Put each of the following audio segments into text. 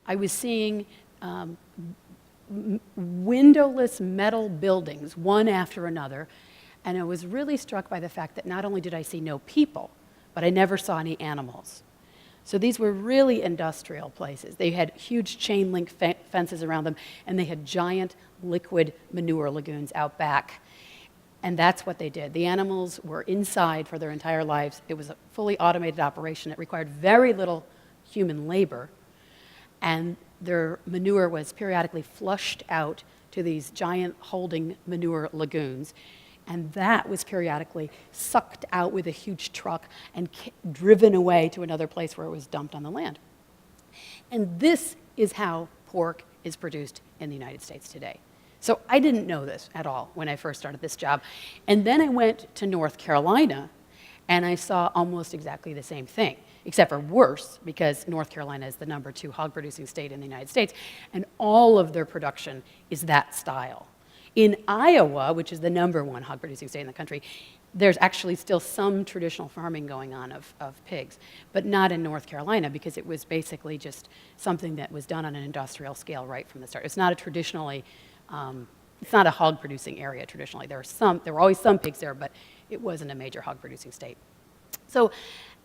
I was seeing windowless metal buildings, one after another, and I was really struck by the fact that not only did I see no people, but I never saw any animals. So these were really industrial places. They had huge chain link fences around them, and they had giant liquid manure lagoons out back. And that's what they did. The animals were inside for their entire lives. It was a fully automated operation. It required very little human labor. And their manure was periodically flushed out to these giant holding manure lagoons. And that was periodically sucked out with a huge truck and driven away to another place where it was dumped on the land. And this is how pork is produced in the United States today. So I didn't know this at all when I first started this job. And then I went to North Carolina, and I saw almost exactly the same thing, except for worse, because North Carolina is the #2 hog-producing state in the United States, and all of their production is that style. In Iowa, which is the #1 hog-producing state in the country, there's actually still some traditional farming going on of pigs, but not in North Carolina, because it was basically just something that was done on an industrial scale right from the start. It's not a traditionally, it's not a hog-producing area traditionally. There were always some pigs there, but it wasn't a major hog-producing state. So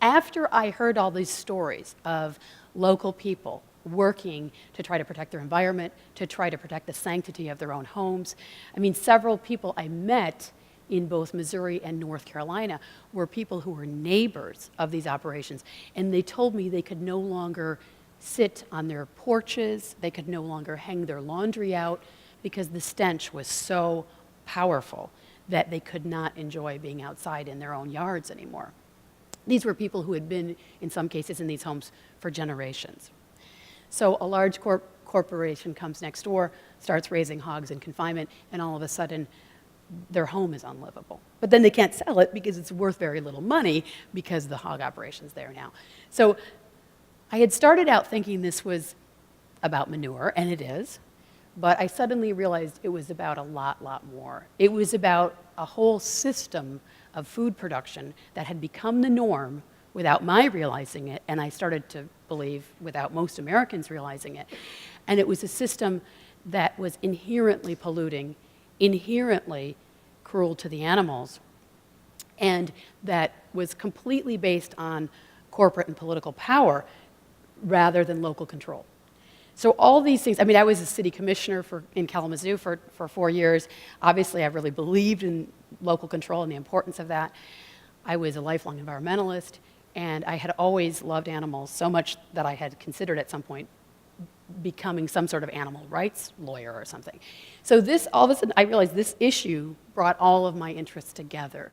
after I heard all these stories of local people working to try to protect their environment, to try to protect the sanctity of their own homes, I mean, several people I met in both Missouri and North Carolina were people who were neighbors of these operations, and they told me they could no longer sit on their porches, they could no longer hang their laundry out, because the stench was so powerful that they could not enjoy being outside in their own yards anymore. These were people who had been, in some cases, in these homes for generations. So a large corporation comes next door, starts raising hogs in confinement, and all of a sudden, their home is unlivable. But then they can't sell it because it's worth very little money because the hog operation's there now. So I had started out thinking this was about manure, and it is, but I suddenly realized it was about a lot more. It was about a whole system of food production that had become the norm without my realizing it, and I started to believe without most Americans realizing it. And it was a system that was inherently polluting, inherently cruel to the animals, and that was completely based on corporate and political power rather than local control. So all these things, I mean, I was a city commissioner in Kalamazoo for 4 years. Obviously, I really believed in local control and the importance of that. I was a lifelong environmentalist, and I had always loved animals so much that I had considered at some point becoming some sort of animal rights lawyer or something. So this, all of a sudden, I realized this issue brought all of my interests together.